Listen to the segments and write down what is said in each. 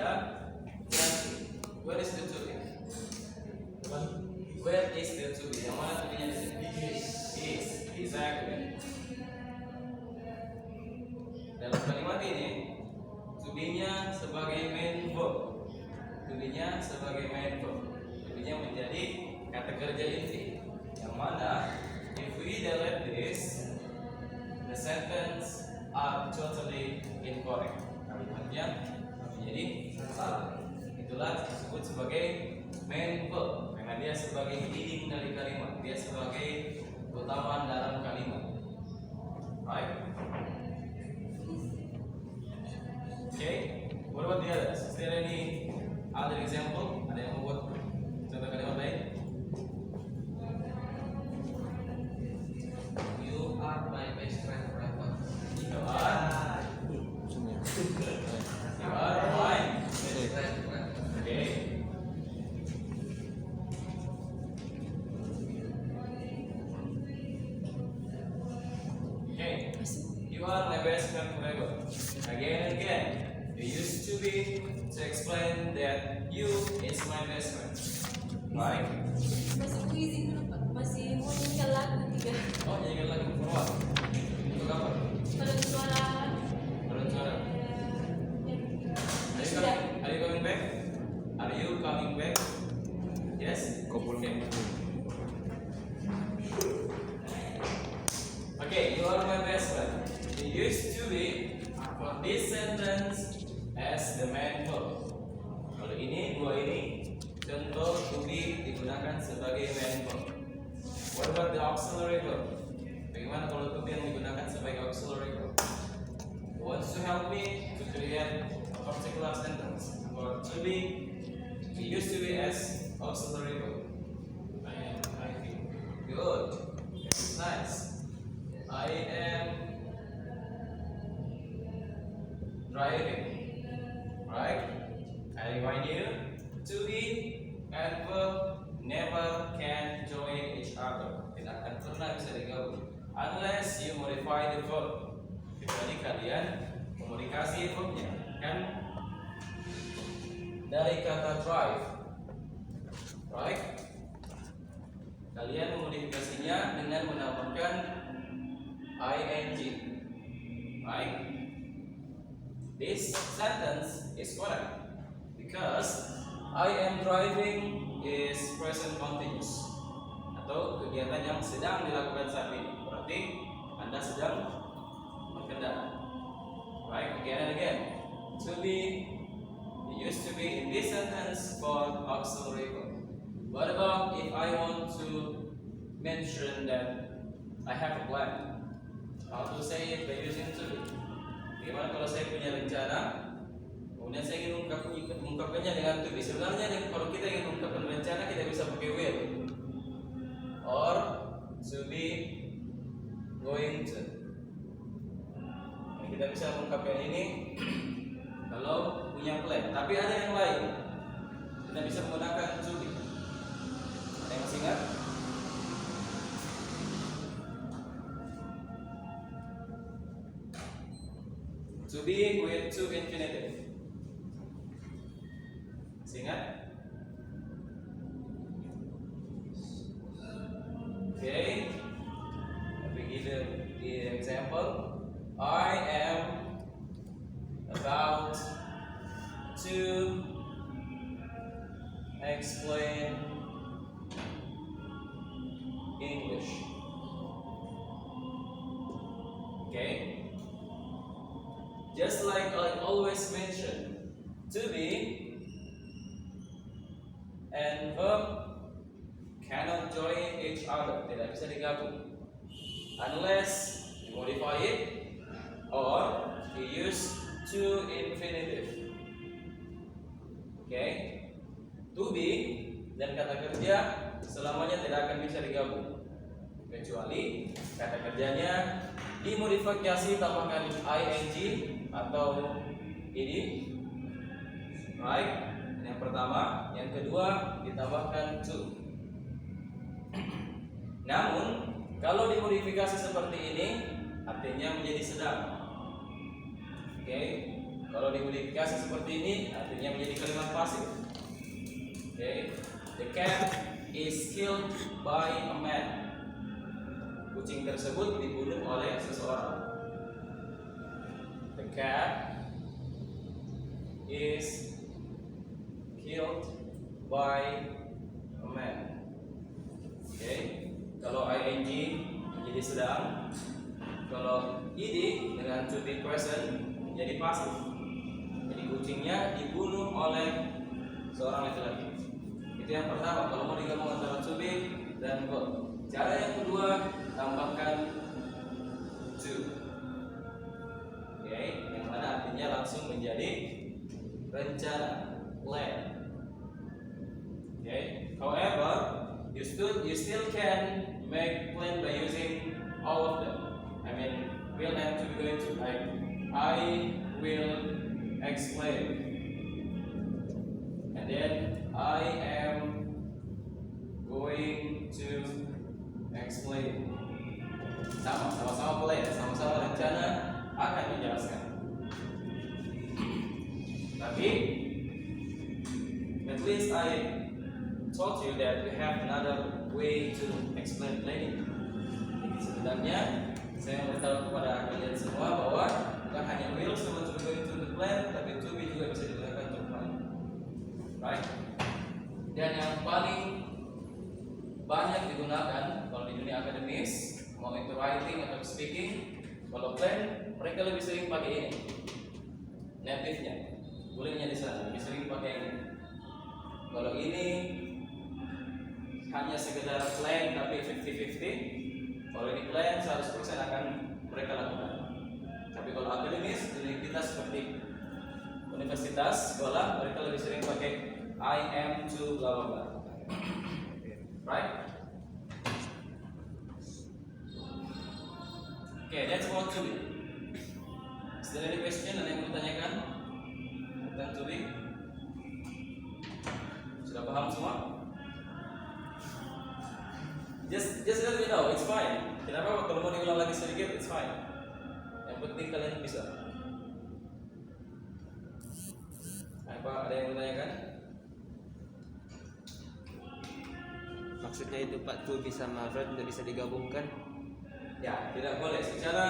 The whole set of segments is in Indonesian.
ganti. Where is the to be? Where is the to be? Yang mana to be-nya di sini? Is. Exactly. Dalam kalimat ini, to be-nya sebagai main verb. To be-nya sebagai main verb. To be-nya menjadi kata kerja inti. Yang mana if we delete this, the sentence are totally incorrect. Kalimatnya menjadi salah. Itulah disebut sebagai main verb karena dia sebagai leading dari kalimat, dia sebagai utama dalam kalimat. Right? Okay. What about the others? Is there any other example? Ada yang membuat contoh kalimat lain? You are my best friend forever. You are my Best friend forever. okay. Okay. You are my best friend forever. Again and again. You used to be to explain that you is my best friend. Right? Masih quizzing dulu Pak, masih mau nyanyikan lagu 3. Oh, nyanyikan lagi for what? Untuk apa? Paduan suara. Paduan suara. Sudah. Are you coming back? Are you coming back? Yes? Okay, you are my best friend. You used to be for this sentence as the main verb. Kalau ini, dua ini contoh to be digunakan sebagai main verb. What about the auxiliary verb? Bagaimana kalau to be yang digunakan sebagai auxiliary verb? Who wants to help me to create a particular sentence? For to be, we used to be as auxiliary verb. I think. Good. That's nice. I am driving. Right? I remind you, to be and verb never can join each other. Tidak akan pernah bisa digabung unless you modify the verb. Kecuali kalian memodifikasi verbnya, kan? Dari kata drive, right? Kalian memodifikasinya dengan menambahkan ing, right? This sentence is correct because I am driving is present continuous atau kegiatan yang sedang dilakukan saat ini. Berarti Anda sedang berkendara. Right? Again and again. To be, it used to be in this sentence called auxiliary verb. What about if I want to mention that I have a plan? How to say it by using to be? Bagaimana kalau saya punya rencana, kemudian saya ingin mengungkapkannya dengan to be? Sebenarnya kalau kita ingin mengungkapkan rencana, kita bisa pakai will or to be going to. Kita bisa mengungkapkan ini kalau punya plan. Tapi ada yang lain, kita bisa menggunakan to be. Ada yang masih ingat? To be with to infinitive. Ingat? Okay. Let me give the example. I am about to explain English. Okay. Just like I always mention, to be and verb cannot join each other, tidak bisa digabung unless you modify it or you use to infinitive. Okay, to be dan kata kerja selamanya tidak akan bisa digabung kecuali kata kerjanya dimodifikasi tambahkan ing atau id, right? Yang pertama, yang kedua ditambahkan to. Namun kalau dimodifikasi seperti ini artinya menjadi sedang. Oke, Kalau dimodifikasi seperti ini, artinya menjadi kalimat pasif. Okay. The cat is killed by a man. Kucing tersebut dibunuh oleh seseorang. The cat is killed by a man. Okay. Kalau ing menjadi sedang, kalau id dengan to be present menjadi pasif. Jadi kucingnya dibunuh oleh seorang laki-laki. Itu yang pertama. Kalau mau digabung antara to be dan verb. Cara yang kedua, tambahkan to. Oke, yang mana artinya langsung menjadi rencana, plan. Okay. However, you still can make plan by using all of them. I mean, will and to be going to, like I will explain, and then I am going to explain. Sama-sama plan, sama-sama rencana akan menjelaskan. Tapi at least I told you that we have another way to explain planning. Jadi sebenarnya saya memberitahu kepada kalian semua bahwa bukan hanya will sama to be going to the plan, tapi to be juga bisa digunakan untuk plan. Right? Dan yang paling banyak digunakan kalau di dunia akademis, mau itu writing atau speaking, kalau plan mereka lebih sering pakai ini. Native-nya, bolehnya di sana lebih sering pakai ini. Kalau ini hanya sekedar plan tapi 50-50. Kalau ini plan 100% akan mereka lakukan. Tapi kalau akademis, jadi kita seperti universitas, sekolah, mereka lebih sering pakai I am to bla bla bla. Right? Okay, that's about to be. Is there any question? Ada yang mau ditanyakan tentang to be? Sudah paham semua? Just let me know, it's fine. Kenapa kalau mau diulang lagi sedikit, it's fine. Yang penting kalian bisa. Apa ada yang bertanyakan? Maksudnya itu Pak tuh bisa marut nggak bisa digabungkan? Ya, tidak boleh secara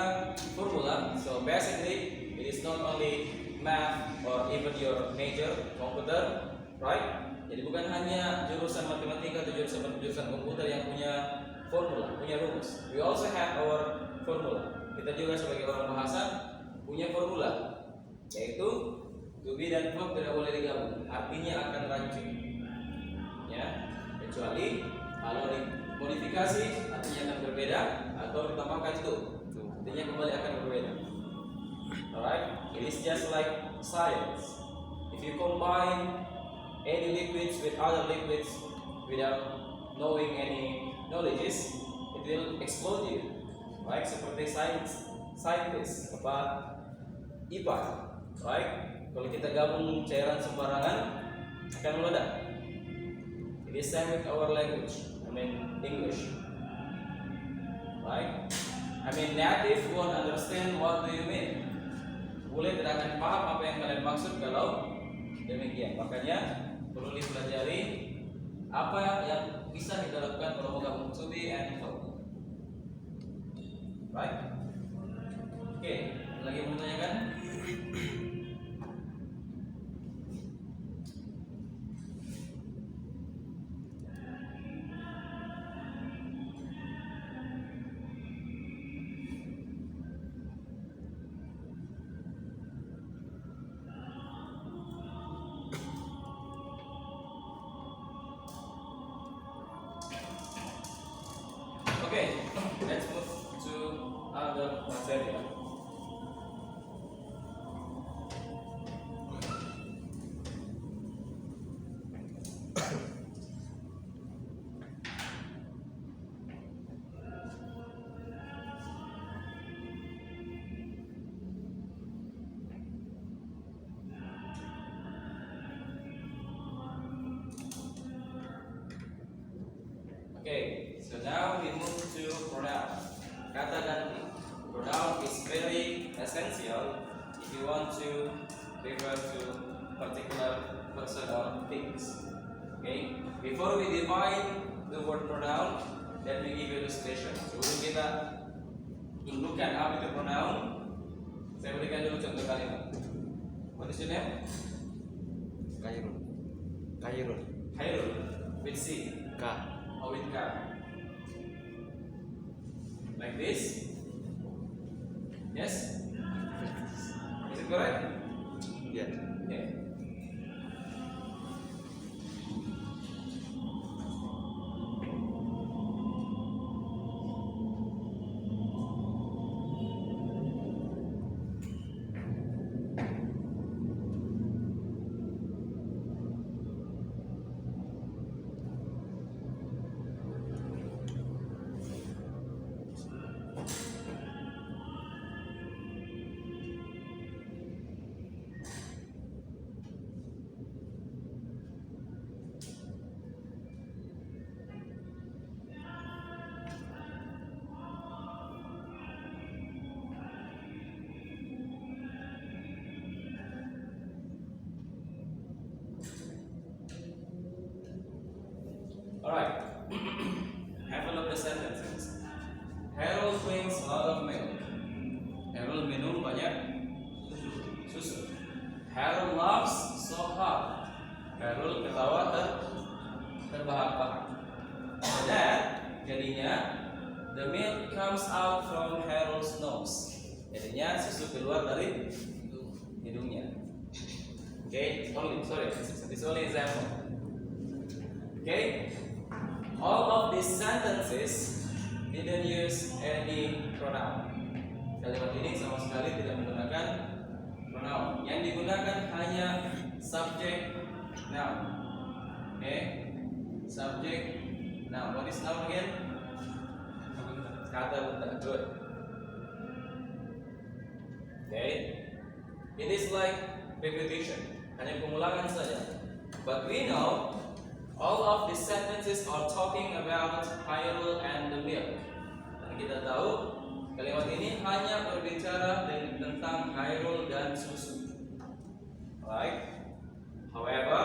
formula. So basically, it is not only math or even your major computer, right? Jadi bukan hanya jurusan matematika atau jurusan komputer yang punya formula, punya rumus. We also have our formula. Kita juga sebagai orang bahasa punya formula, yaitu to be dan verb tidak boleh digabung. Artinya akan rancu. Ya, kecuali kalau dimodifikasi artinya akan berbeda atau ditambahkan to, artinya kembali akan berbeda. Alright, it is just like science. If you combine any liquids with other liquids without knowing any knowledges, it will explode you. Right? Seperti scientist apa IPA, right? Kalau kita gabung cairan sembarangan akan meledak. It is same with our language. I mean English. Right? I mean native won't understand what do you mean. Boleh tidak akan paham apa yang kalian maksud kalau demikian. Makanya perlu dipelajari apa yang bisa kita lakukan kalau mau gabung to be and verb. Right? Oke, lagi mau tanyakan? Okay, let's move to other material. Okay, so now we move to pronoun. Kata ganti. Pronoun is very essential if you want to refer to particular person or things. Okay. Before we define the word pronoun, let me give you illustration. Sebelum kita tundukkan apa itu pronoun, saya berikan dulu contoh kalimat. What is your name? Kairul. Kairul. Khairul. With C K. or with K. Like this. Yes? Is it correct? Ya. Okay. Alright. Have a look at the sentences. Harold drinks a lot of milk. Harold minum banyak susu. Harold laughs so hard. Harold ketawa terbahak-bahak. Dan jadinya the milk comes out from Harold's nose. Jadinya susu keluar dari hidungnya. Okay, it's only example. Okay. All of these sentences didn't use any pronoun. Kalimat ini sama sekali tidak menggunakan pronoun. Yang digunakan hanya subject noun. Okay? Subject noun. What is noun again? Kata benda. Good. Okay? It is like repetition. Hanya pengulangan saja. But we know all of these sentences are talking about Hairul and the milk. Dan kita tahu kalimat ini hanya berbicara tentang Hairul dan susu. Right? However,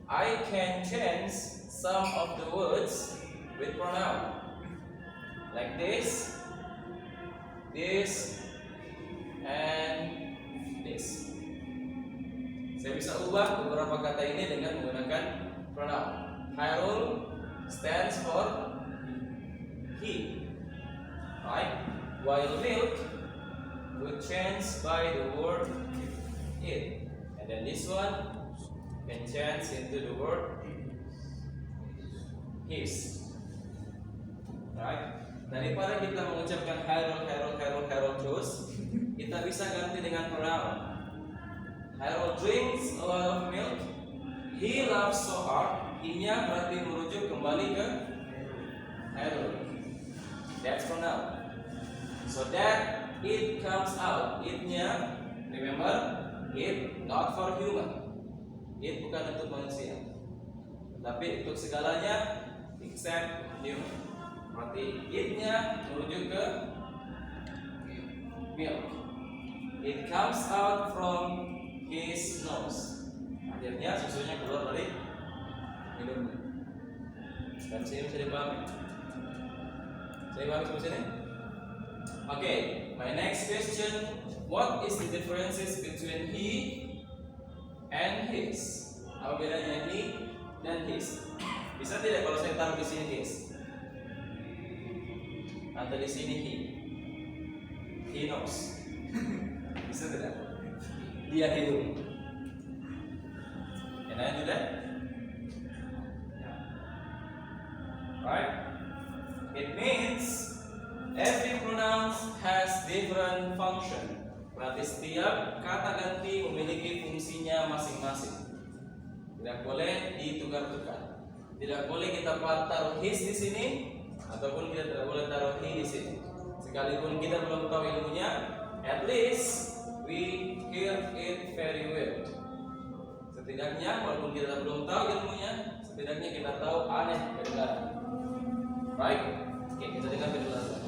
I can change some of the words with pronoun. Like this, and this. Saya bisa ubah beberapa kata ini dengan menggunakan pronoun. Hairul stands for he, right? While milk would change by the word it, and then this one can change into the word his, right? Daripada kita mengucapkan Hairul terus, kita bisa ganti dengan pronoun. Hairul drinks a lot of milk. He laughs so hard. He-nya berarti merujuk kembali ke Hairul. That's pronoun. So that it comes out. It-nya, remember, it not for human. It bukan untuk manusia, tapi untuk segalanya except human. Berarti it-nya merujuk ke milk. It comes out from his nose. Akhirnya susunya keluar dari hidungnya. Dan sini bisa dipahami? Saya paham sampai sini? Okay, my next question. What is the differences between he and his? Apa bedanya he dan his? Bisa tidak kalau saya taruh di sini his? Atau di sini he knows. Bisa tidak? Dia hidung. Can I do that? Right? It means every pronoun has different function. Berarti setiap kata ganti memiliki fungsinya masing-masing. Tidak boleh ditukar-tukar. Tidak boleh kita taruh his di sini, ataupun kita tidak boleh taruh he di sini. Sekalipun kita belum tahu ilmunya, at least we hear it very well. Setidaknya walaupun kita belum tahu ilmunya, setidaknya kita tahu aneh kedengaran. Right? Oke, kita dengar penjelasan.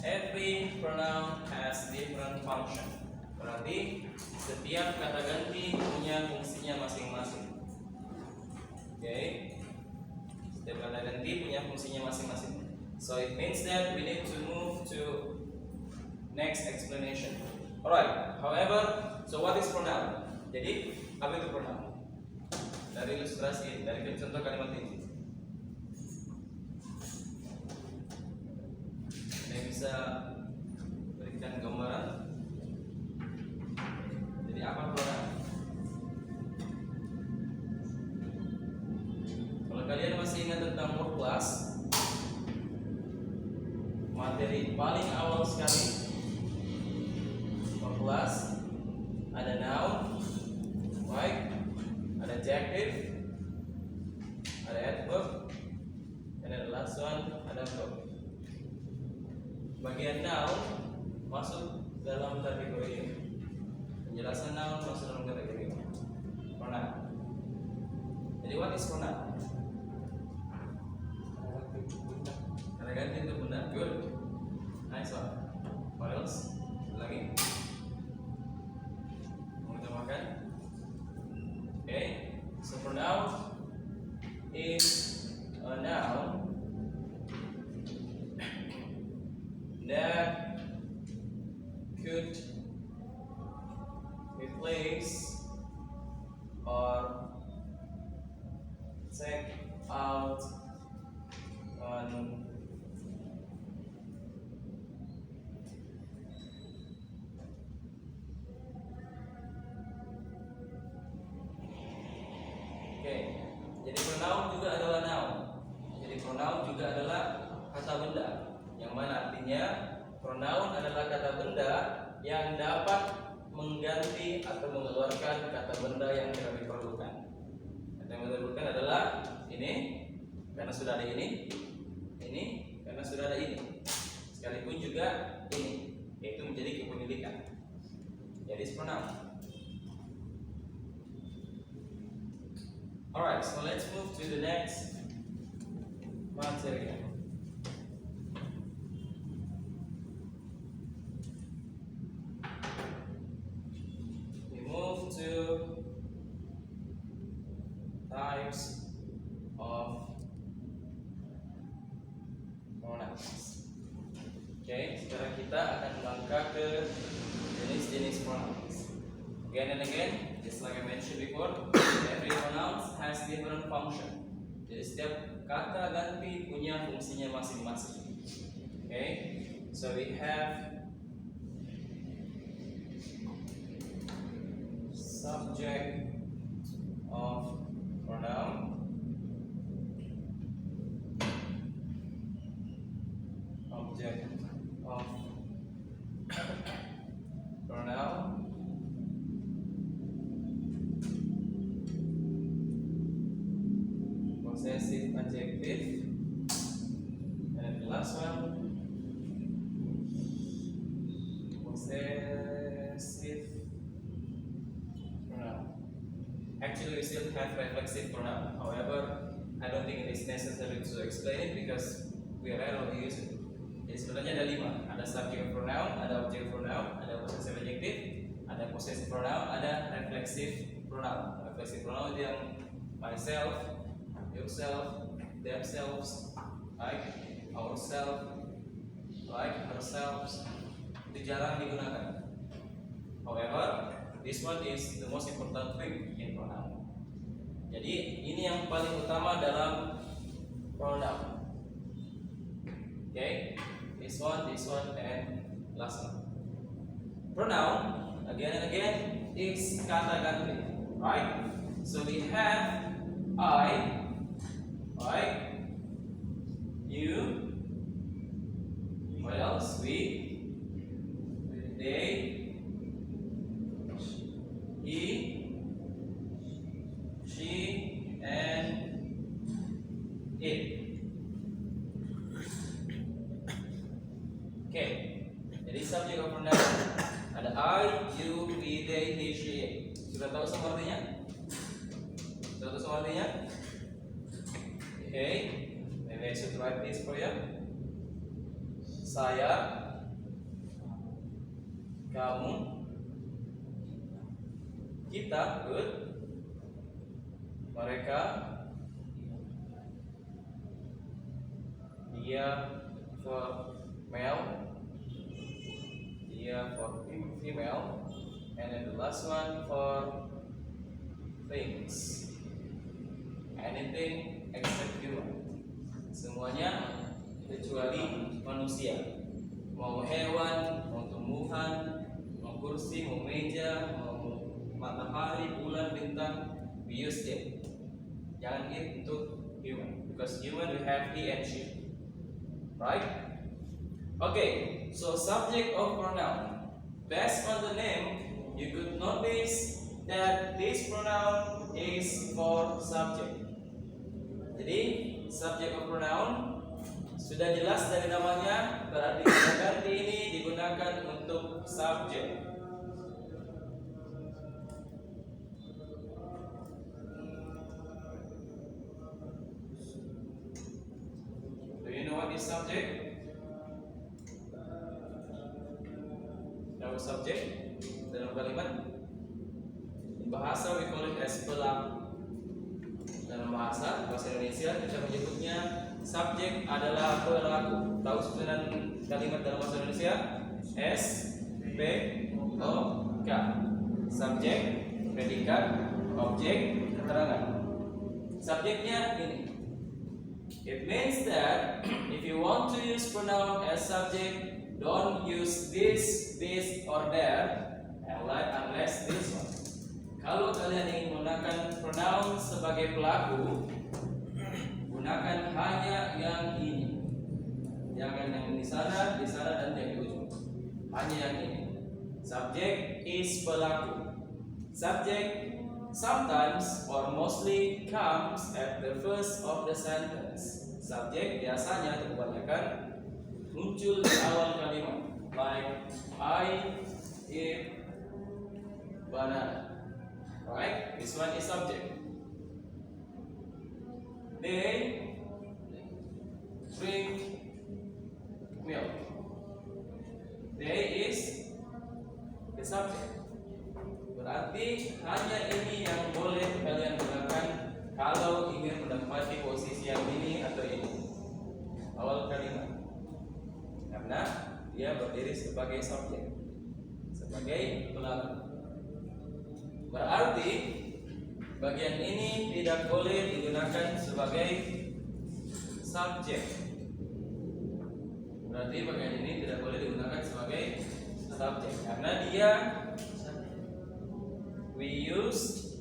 every pronoun has different function. Berarti setiap kata ganti punya fungsinya masing-masing. Oke. Setiap kata ganti punya fungsinya masing-masing. So it means that we need to move to next explanation. Alright. However, so what is pronoun? Jadi apa itu pronoun? Dari ilustrasi, dari contoh kalimat ini. Ada yang bisa berikan gambaran? Jadi apa pronoun? Kalau kalian masih ingat tentang word class, materi paling awal sekali word class ada noun, right? Ada adjective, ada adverb, and then the last one ada verb. Bagian noun masuk dalam kategori ini. Penjelasan noun masuk dalam kategori ini. Pronoun. Jadi what is pronoun? Kata ganti itu benda. Good. Nice one. What else? Lagi. Mau kita makan? Okay. So pronoun is a noun that could replace or take out an jadi pronoun juga adalah noun. Jadi pronoun juga adalah kata benda, yang mana artinya pronoun adalah kata benda yang dapat mengganti atau mengeluarkan kata benda yang tidak diperlukan. Kata yang diperlukan adalah ini karena sudah ada ini karena sudah ada ini, sekalipun juga ini, yaitu menjadi kepemilikan. Jadi pronoun. Alright, so let's move to the next material. We move to types of pronouns. Okay, sekarang kita akan melangkah ke jenis-jenis pronouns. Again and again, just like I mentioned before, every pronoun has different function. Jadi setiap kata ganti punya fungsinya masing-masing. Okay, so we have subject of pronoun, object of pronoun, possessive adjective, and the last one possessive pronoun. Actually, we still have reflexive pronoun. However, I don't think it is necessary to explain it because we rarely use it. Jadi sebenarnya ada 5. Ada subject pronoun, ada object pronoun, ada possessive adjective, ada possessive pronoun, ada reflexive pronoun. Reflexive pronoun itu yang myself, yourself, themselves, like ourselves, like ourselves, itu jarang digunakan. However, this one is the most important thing in pronoun. Jadi ini yang paling utama dalam pronoun. Okay, this one, and last one. Pronoun again and again is kata ganti, right? So we have I, right? You, what else? We, they, he, she, and it. Okay, jadi subject of pronoun ada I, you, we, they, he, she, it. Sudah tahu semua artinya? Sudah tahu semua artinya? Okay, maybe I should write this for you. Saya kamu, kita, good, mereka, dia for male, dia for female, and then the last one for things, anything except human, semuanya kecuali manusia, mau hewan, mau tumbuhan, mau kursi, mau meja, mau matahari, bulan, bintang, we use it. Jangan it untuk human, because human we have he and she, right? Okay, so subject of pronoun. Based on the name, you could notice that this pronoun is for subject. Jadi subject of pronoun sudah jelas dari namanya, berarti kata ganti ini digunakan untuk subjek. Do you know what is subject? Tahu subjek dalam kalimat? Di bahasa we call it as pelaku. Dalam bahasa Indonesia kita menyebutnya subjek adalah pelaku. Tahu susunan kalimat dalam bahasa Indonesia? S, P, O, K. Subjek, predikat, objek, keterangan. Subjeknya ini. It means that if you want to use pronoun as subject, don't use this, or that, unless this one. Kalau kalian ingin menggunakan pronoun sebagai pelaku, gunakan hanya yang ini. Jangan yang di sana, dan yang di ujung. Hanya yang ini. Subject is pelaku. Subject sometimes or mostly comes at the first of the sentence. Subject biasanya atau kebanyakan muncul di awal kalimat. Like I eat banana. Right? This one is subject. They drink milk. They is the subject. Berarti hanya ini yang boleh kalian gunakan kalau ingin mendapati posisi yang ini atau ini awal kalimat, karena dia berdiri sebagai subjek, sebagai pelaku. Berarti bagian ini tidak boleh digunakan sebagai subjek. Berarti bagian ini tidak boleh digunakan sebagai subjek karena dia we use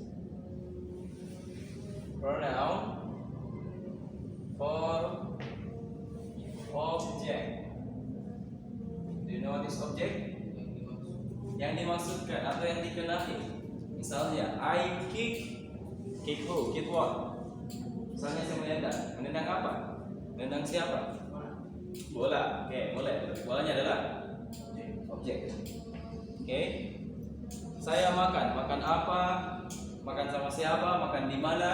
pronoun for object. Do you know what is object? Yang dimaksudkan atau yang dikenali. Misalnya, I kick who? Kick what? Misalnya saya menendang apa? Menendang siapa? Bola. Oke, boleh. Bolanya adalah objek. Oke. Saya makan apa? Makan sama siapa? Makan di mana?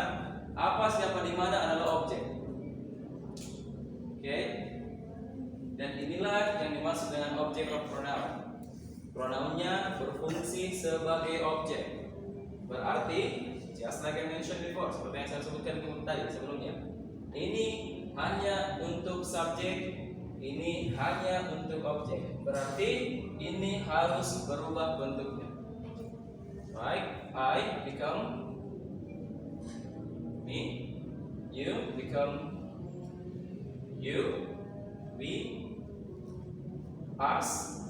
Apa, siapa, di mana adalah objek. Oke. Dan inilah yang dimaksud dengan object of pronoun. Pronounnya berfungsi sebagai objek. Berarti, just like I mentioned before, seperti yang saya sebutkan tadi sebelumnya, ini hanya untuk subjek, ini hanya untuk objek. Berarti ini harus berubah bentuknya. Right? I become me, you become you, we, us,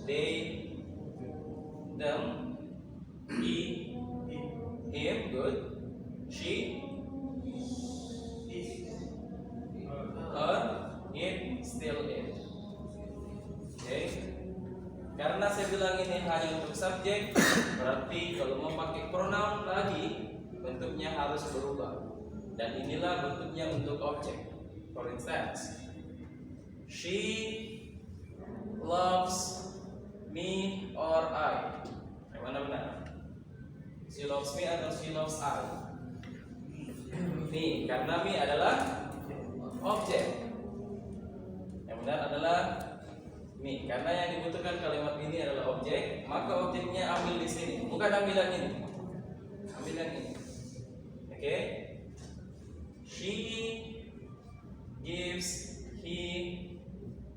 they, them, he, him, good, she, her, it, still it. Okay. Karena saya bilang ini hanya untuk subjek, berarti kalau mau pakai pronoun lagi bentuknya harus berubah. Dan inilah bentuknya untuk objek. For instance, she loves me or I. Yang mana benar? She loves me atau she loves I? Me, karena me adalah objek. Yang benar adalah me. Nih, karena yang dibutuhkan kalimat ini adalah objek, maka objeknya ambil di sini, bukan ambil yang ini. Ambil yang ini. Oke? She gives he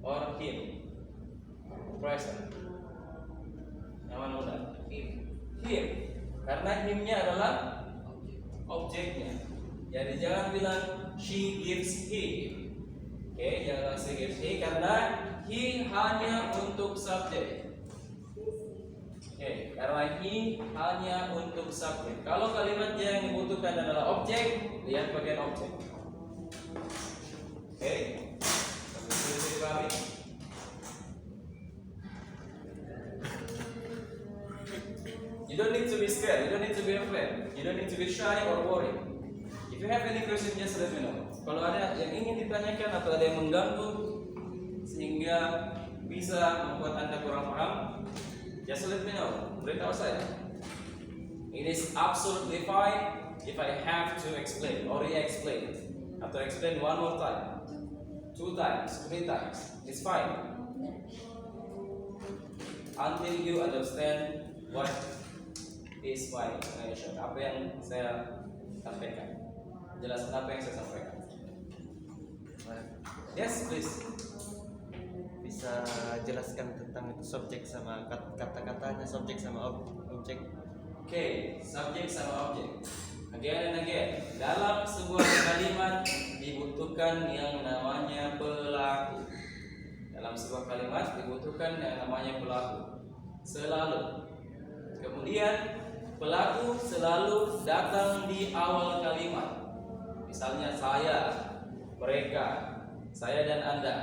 or him present. Yang mana udah? Him. Karena himnya adalah objeknya. Jadi jangan bilang she gives he. Oke, jangan langsung gives he karena he hanya untuk subjek. Oke, karena he hanya untuk subjek. Kalau kalimat yang dibutuhkan adalah objek, lihat bagian objek. Oke, sampai sini bisa dipahami? You don't need to be scared. You don't need to be afraid. You don't need to be shy or worried. If you have any question, just let me know. Kalau ada yang ingin ditanyakan atau ada yang mengganggu sehingga bisa membuat Anda kurang paham, just let me know. Beritahu saya. It is absolutely fine if I have to explain or re-explain atau explain one more time, 2 times, 3 times. It's fine until you understand what is my explanation. Apa yang saya sampaikan. Jelaskan apa yang saya sampaikan. Yes, please. Bisa jelaskan tentang itu subjek sama kata-katanya, subjek sama objek. Okay, subjek sama objek. Again and again, dalam sebuah kalimat dibutuhkan yang namanya pelaku. Dalam sebuah kalimat dibutuhkan yang namanya pelaku. Selalu. Kemudian pelaku selalu datang di awal kalimat. Misalnya saya, mereka, saya dan Anda,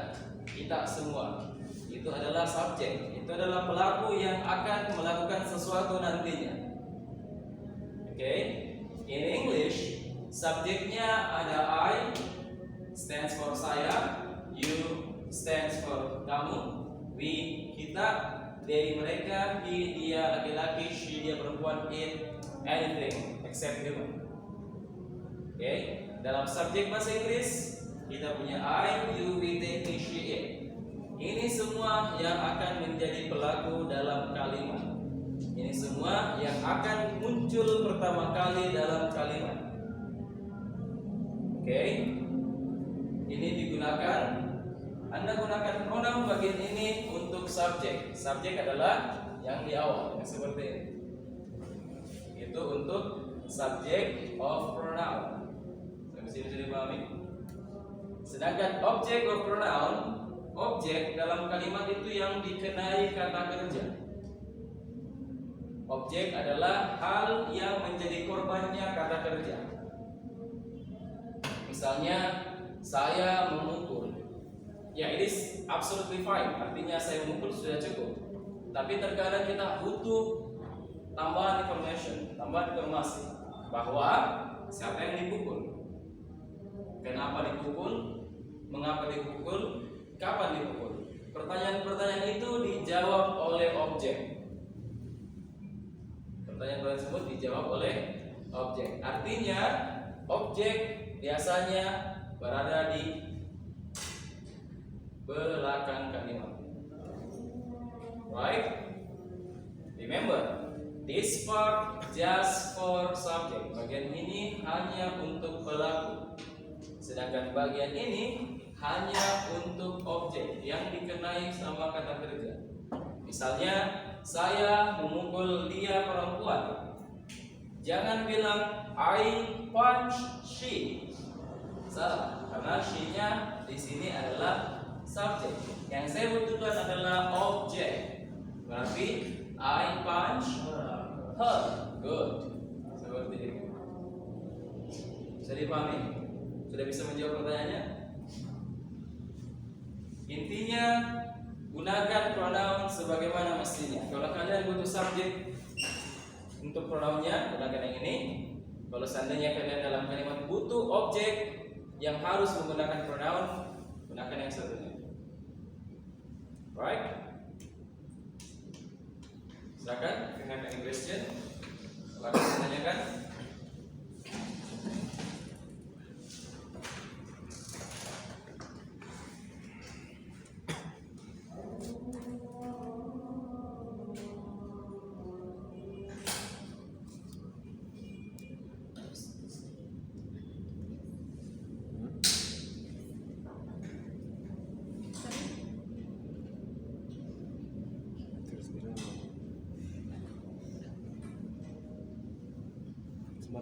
kita semua. Itu adalah subjek. Itu adalah pelaku yang akan melakukan sesuatu nantinya. Okay? In English, subjeknya ada I, stands for saya, you stands for kamu, we kita, they mereka, he dia laki-laki, she dia perempuan, it anything except human. Okay? Dalam subjek bahasa Inggris kita punya I, you, we, they, he, she, it. Ini semua yang akan menjadi pelaku dalam kalimat. Ini semua yang akan muncul pertama kali dalam kalimat. Oke? Ini digunakan. Anda gunakan pronoun bagian ini untuk subjek. Subjek adalah yang di awal, yang seperti ini. Itu untuk subject of pronoun. Bisa dipahami. Sedangkan object of pronoun, objek dalam kalimat itu yang dikenai kata kerja. Objek adalah hal yang menjadi korbannya kata kerja. Misalnya saya memukul. Ya, it is absolutely fine. Artinya saya memukul sudah cukup. Tapi terkadang kita butuh tambahan information, tambahan informasi bahwa siapa yang dipukul. Kenapa dipukul? Mengapa dipukul? Kapan dipukul? Pertanyaan-pertanyaan itu dijawab oleh objek. Pertanyaan tersebut dijawab oleh objek. Artinya, objek biasanya berada di belakang kalimat. Right? Remember, this part just for subject. Bagian ini hanya untuk pelaku. Sedangkan bagian ini hanya untuk objek yang dikenai sama kata kerja. Misalnya, saya memukul dia perempuan. Jangan bilang I punch she. Salah, karena she-nya di sini adalah subjek. Yang saya butuhkan adalah objek. Berarti I punch her. Good. Seperti itu. Bisa dipahami? Sudah bisa menjawab pertanyaannya? Intinya, gunakan pronoun sebagaimana mestinya. Kalau kalian butuh subjek untuk pronounnya, gunakan yang ini. Kalau seandainya kalian dalam kalimat butuh objek yang harus menggunakan pronoun, gunakan yang satunya. Right? Silakan, if you have any question, silakan ditanyakan.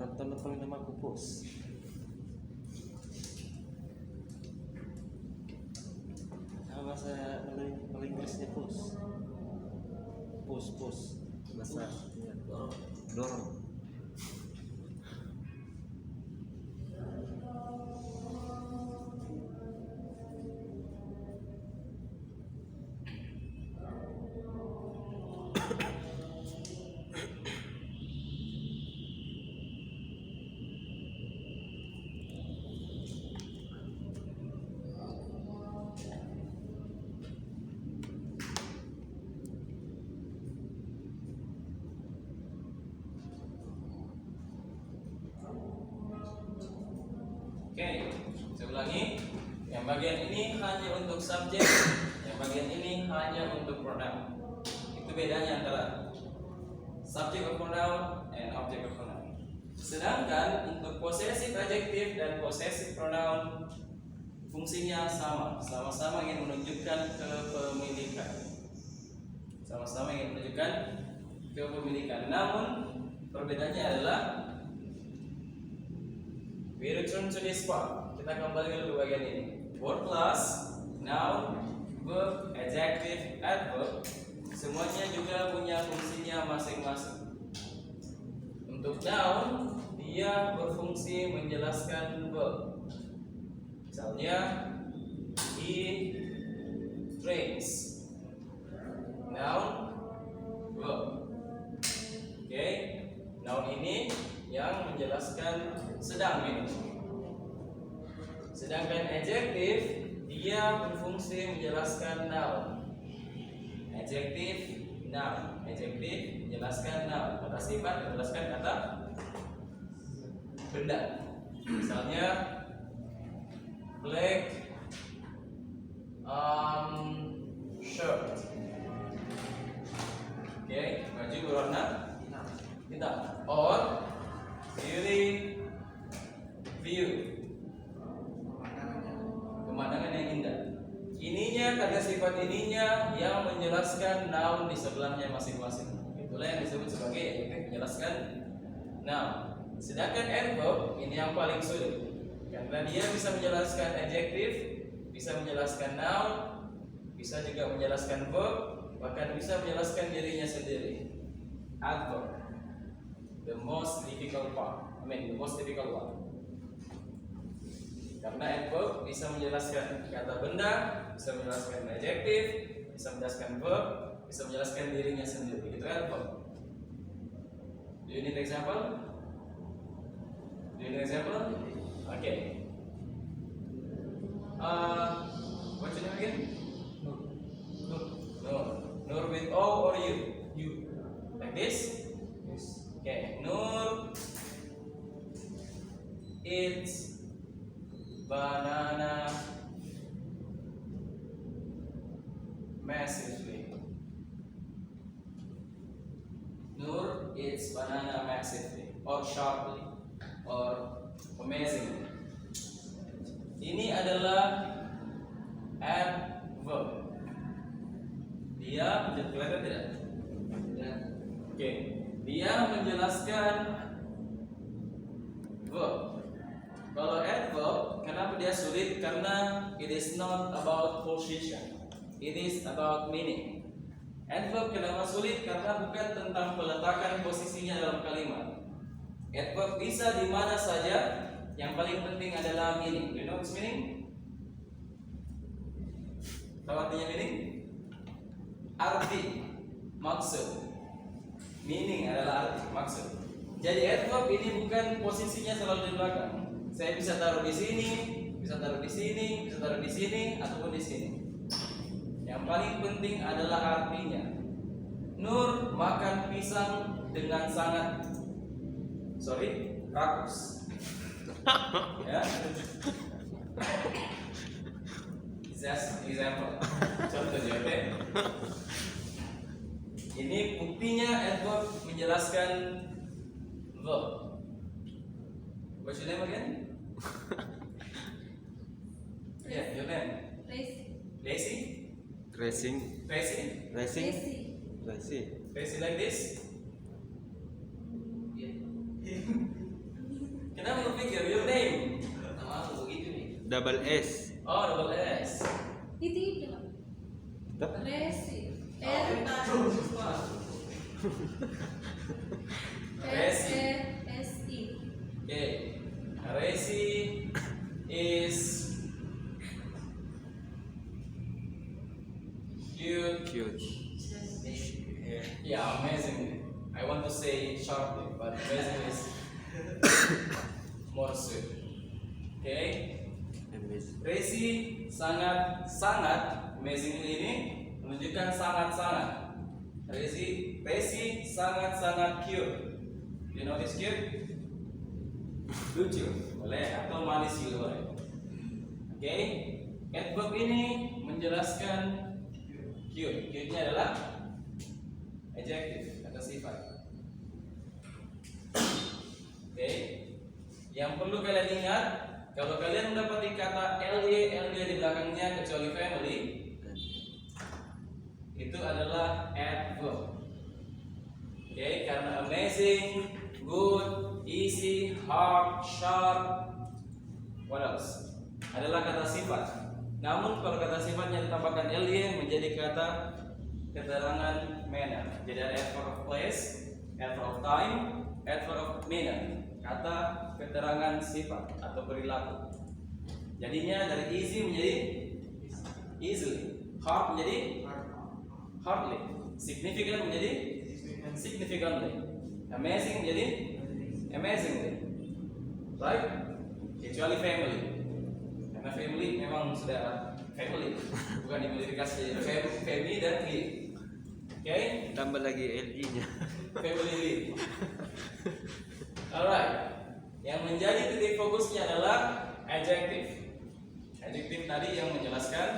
nonton nama aku pus. Apa bahasa Malaysia Inggrisnya pus? Pus. Bahasa ya. Dorong. Oke, saya ulangi. Yang bagian ini hanya untuk subjek, yang bagian ini hanya untuk pronoun. Itu bedanya antara subject of pronoun and object of pronoun. Sedangkan untuk possessive adjective dan possessive pronoun fungsinya sama-sama ingin menunjukkan kepemilikan. Sama-sama ingin menunjukkan kepemilikan. Namun perbedaannya adalah we return to this part. Kita kembali ke bagian ini. Word plus, noun, verb, adjective, adverb, semuanya juga punya fungsinya masing-masing. Untuk noun, dia berfungsi menjelaskan verb. Misalnya, he drinks. Noun, verb. Oke, noun ini yang menjelaskan sedang minum. Sedangkan adjective dia berfungsi menjelaskan noun. Adjective noun. Adjective menjelaskan noun. Kata sifat menjelaskan kata benda. Misalnya black shirt. Oke, baju berwarna hitam. Or beauty view, pemandangan yang indah. Ininya, kata sifat ininya yang menjelaskan noun di sebelahnya masing-masing. Itulah yang disebut sebagai adjektif menjelaskan noun. Sedangkan adverb ini yang paling sulit, karena dia bisa menjelaskan adjektif, bisa menjelaskan noun, bisa juga menjelaskan verb, bahkan bisa menjelaskan dirinya sendiri. Adverb, the most difficult part. The most difficult one. Karena adverb bisa menjelaskan kata benda, bisa menjelaskan adjektif, bisa menjelaskan verb, bisa menjelaskan dirinya sendiri. Itu adverb. Do you need example? Okay. What's your name again? Nur with O or you? Like this? Yes. Okay. Nur eats banana massively. Nur eats banana massively or sharply or amazingly. Ini adalah adverb. Dia kelihatan tidak? Oke. Dia menjelaskan verb. Kalau adverb, kenapa dia sulit? Karena it is not about position, it is about meaning. Adverb kenapa sulit? Karena bukan tentang peletakan posisinya dalam kalimat. Adverb bisa di mana saja. Yang paling penting adalah meaning. Do you know its meaning? Tahu artinya meaning? Arti, maksud. Meaning adalah arti, maksud. Jadi adverb ini bukan posisinya selalu di belakang. Saya bisa taruh di sini, bisa taruh di sini, bisa taruh di sini, ataupun di sini. Yang paling penting adalah artinya. Nur makan pisang dengan sangat rakus. Ya. Just example. Contoh ya, oke? Ini buktinya adverb menjelaskan verb. What's your name again? Yeah, your name. Tracy? Racing. Tracy. Tracy like this? double S. Oh, double S. Tidak. Tetap. Resi. Resi. RESI. Okay. Resi is cute. Cute. Yeah, amazing. I want to say sharply, but amazing is more sweet. Okay. Amazing. Resi sangat amazing ini menunjukkan sangat. Resi sangat cute. You know this cute? Lucu, boleh atau manis juga boleh. Oke, adverb ini menjelaskan cute. Cute-nya adalah adjective atau sifat. Oke, yang perlu kalian ingat, kalau kalian mendapati kata ly di belakangnya kecuali family, itu adalah adverb. Oke, karena amazing, good, easy, hard, sharp, what else? Adalah kata sifat. Namun kalau kata sifatnya ditambahkan ly menjadi kata keterangan manner. Jadi ada adverb of place, adverb of time, adverb of manner. Kata keterangan sifat atau perilaku. Jadinya dari easy menjadi easily, hard menjadi hardly, significant menjadi significantly, amazing menjadi amazingly, right? Kecuali family, karena family memang sudah family, bukan dimodifikasi jadi family dan lead. Oke? Tambah lagi LI-nya. Family. Alright. Yang menjadi titik fokusnya adalah adjective. Adjective tadi yang menjelaskan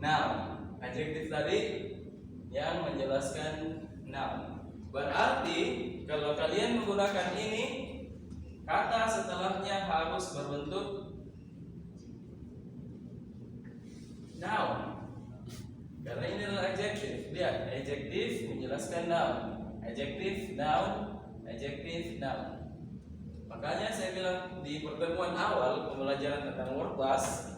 noun. Adjective tadi yang menjelaskan noun. Berarti kalau kalian menggunakan ini, kata setelahnya harus berbentuk noun. Karena ini adalah adjective. Lihat, adjective menjelaskan noun. Adjective, noun, adjective, noun. Makanya saya bilang di pertemuan awal pembelajaran tentang word class,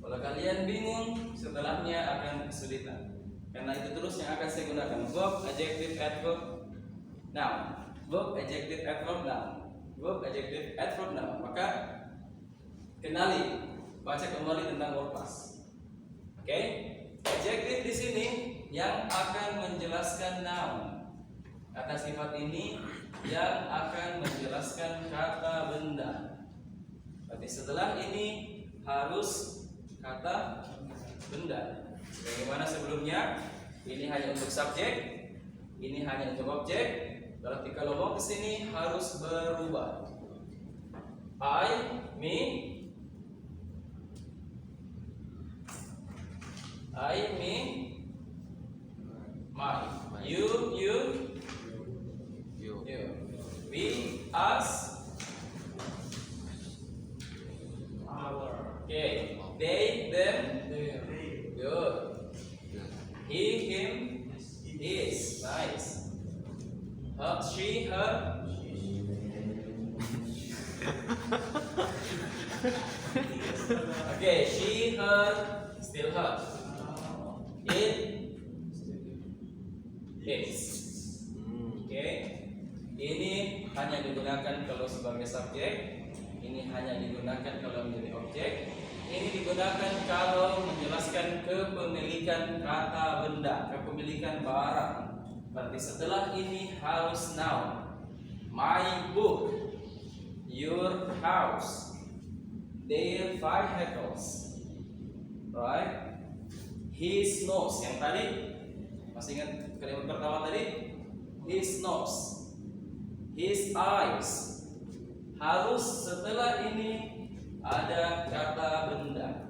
kalau kalian bingung, setelahnya akan kesulitan. Karena itu terus yang akan saya gunakan. Verb, adjective, adverb, noun. Verb, adjective, adverb, noun. Verb, adjective, adverb, noun. Maka kenali, baca kembali tentang word class. Oke? Adjective di sini yang akan menjelaskan noun. Kata sifat ini yang akan menjelaskan kata benda. Tapi setelah ini harus kata benda. Bagaimana sebelumnya? Ini hanya untuk subjek, ini hanya untuk objek. Berarti kalau mau ke sini harus berubah. I, me, my. You, You. we, us, our. Okay. They, them, good. He, him, his. Nice. Her, she, her. Okay, she, her, still her. It, his. Oke, ini hanya digunakan kalau sebagai subjek, ini hanya digunakan kalau menjadi objek, ini digunakan kalau menjelaskan kepemilikan kata benda, kepemilikan barang. Berarti setelah ini harus noun. My book, your house, their vehicles, right? His nose, yang tadi masih ingat kalimat pertama tadi? His nose, his eyes. Harus setelah ini ada kata benda,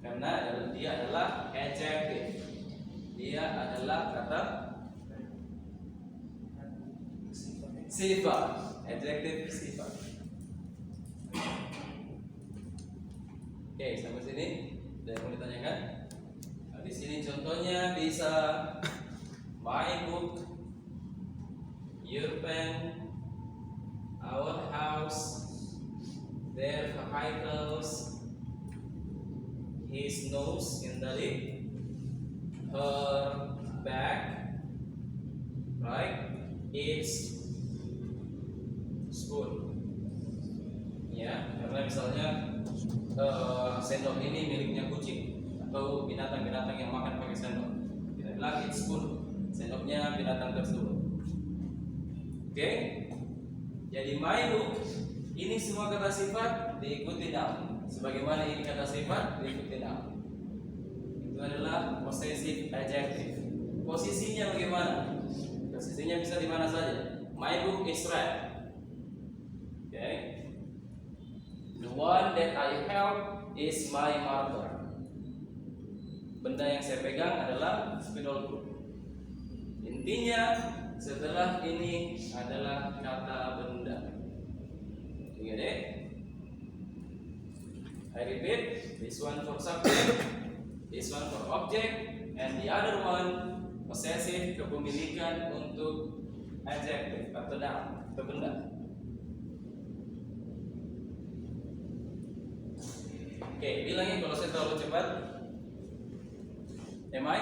karena dia adalah adjective. Dia adalah kata sifat, adjective sifat. Oke, sampai sini ada yang mau ditanyakan? Nah, di sini contohnya bisa my book, your pen, our house, their vehicles, his nose in the lip, her back, right? Its spoon. Ya, karena misalnya sendok ini miliknya kucing atau binatang-binatang yang makan pakai sendok. Kita bilang its spoon, sendoknya binatang tersebut. Oke? Jadi my book ini semua kata sifat diikuti noun. Sebagaimana ini kata sifat diikuti noun. Itu adalah possessive adjective. Posisinya bagaimana? Posisinya bisa di mana saja. My book is red. Okay. The one that I held is my marker. Benda yang saya pegang adalah spidolku. Intinya setelah ini adalah kata benda. Ingat deh. I repeat, this one for subject, this one for object, and the other one possessive, kepemilikan untuk adjective atau noun atau benda. Oke, bilangin kalau saya terlalu cepat. Am I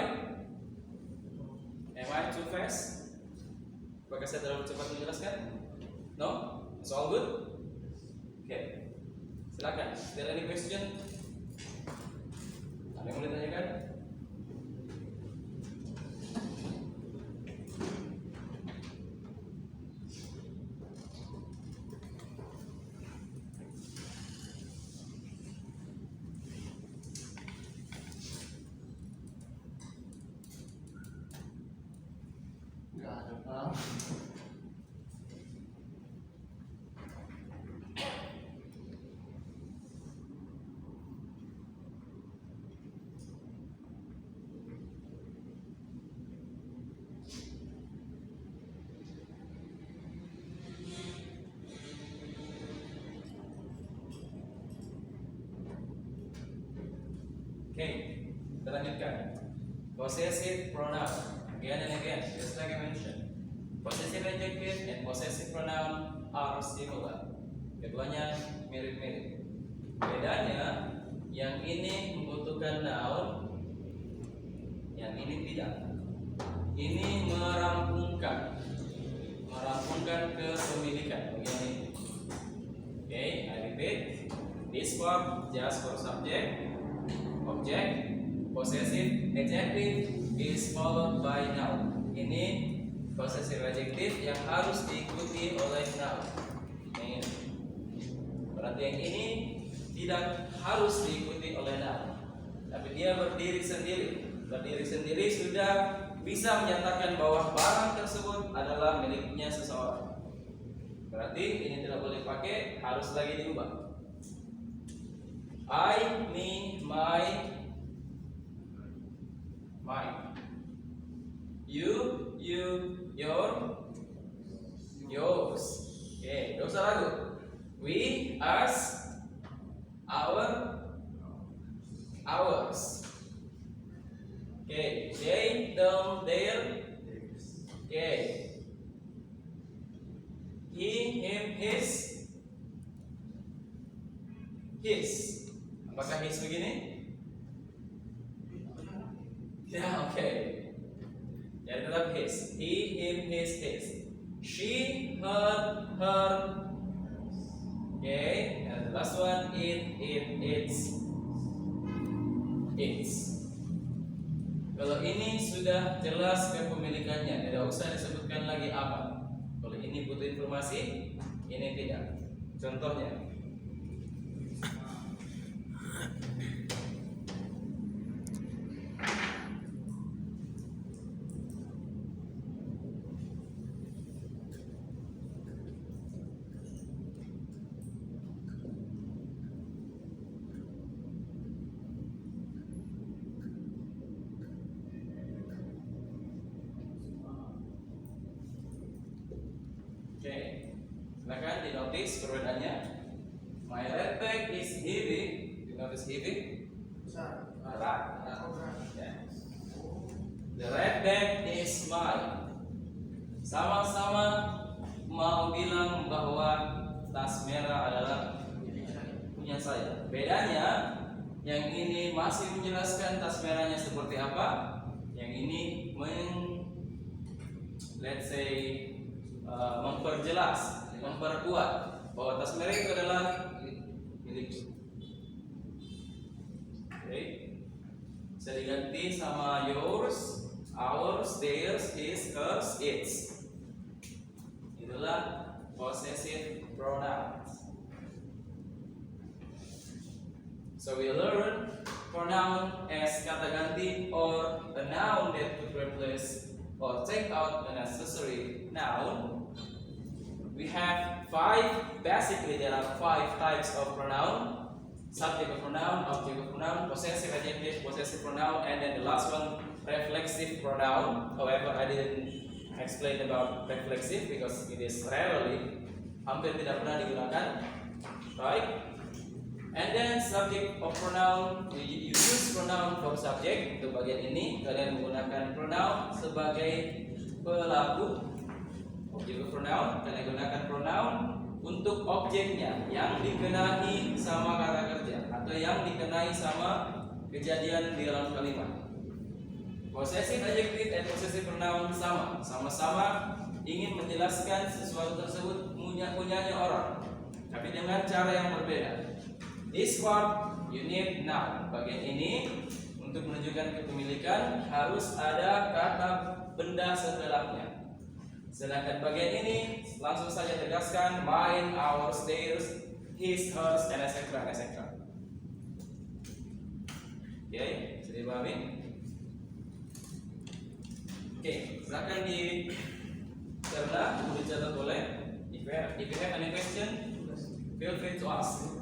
too fast? Apakah saya terlalu cepat menjelaskan? No? It's all good? Oke. Silakan. Is there any question? Ada yang mau ditanyakan? Nggak ada, Pak. Oke, kita lanjutkan. Possessive pronoun. Again and again, just like I mentioned. Possessive adjective and possessive pronoun are similar. Keduanya mirip-mirip. Bedanya, yang ini membutuhkan noun, yang ini tidak. Ini merampungkan kepemilikan. Begini. Okay, I repeat. This verb just for subject, object, possessive adjective is followed by noun. Ini possessive adjective yang harus diikuti oleh noun. Ini. Berarti yang ini tidak harus diikuti oleh noun, tapi dia berdiri sendiri. Berdiri sendiri sudah bisa menyatakan bahwa barang tersebut adalah miliknya seseorang. Berarti ini tidak boleh pakai, harus lagi diubah. I, me, my. You, your, yours. Okay, dosa ragu. We, us, our, ours. Okay, they, them, their. Okay. He, him, his. Apakah his begini? Ya, oke. Jadi tetap his. He, him, his. She, her. Okay, and the last one, it, its. Kalau ini sudah jelas kepemilikannya, tidak usah disebutkan lagi apa. Kalau ini butuh informasi, ini tidak. Contohnya, oke, silakan dinotis perbedaannya. My red bag is heavy. You notice heavy? Berat. Ya. The red bag is mine. Sama-sama mau bilang bahwa tas merah adalah punya saya. Bedanya, yang ini masih menjelaskan tas merahnya seperti apa, yang ini let's say memperjelas, memperkuat bahwa tas merah itu adalah milikku. Oke, bisa diganti sama yours, ours, theirs, his, hers, its. Itulah possessive pronouns. So we learn pronoun as kata ganti or a noun that could replace or take out an accessory noun. We have basically there are 5 types of pronoun: subject of pronoun, object of pronoun, possessive adjective, possessive pronoun, and then the last one, reflexive pronoun. However, I didn't explain about reflexive because it is hampir tidak pernah digunakan, right? And then subject of pronoun, you use pronoun for subject. Untuk bagian ini kalian menggunakan pronoun sebagai pelaku. Object of pronoun, kalian gunakan pronoun untuk objeknya yang dikenai sama kata kerja atau yang dikenai sama kejadian di dalam kalimat. Possessive adjective dan possessive pronoun sama-sama ingin menjelaskan sesuatu tersebut punyanya orang, tapi dengan cara yang berbeda. This part you need noun. Bagian ini untuk menunjukkan kepemilikan harus ada kata benda setelahnya. Sedangkan bagian ini langsung saja tegaskan mine, ours, theirs, his, hers, and etc. Oke, bisa dipahami? Oke, silakan dicerna, dicatat boleh. If you have any question, feel free to ask.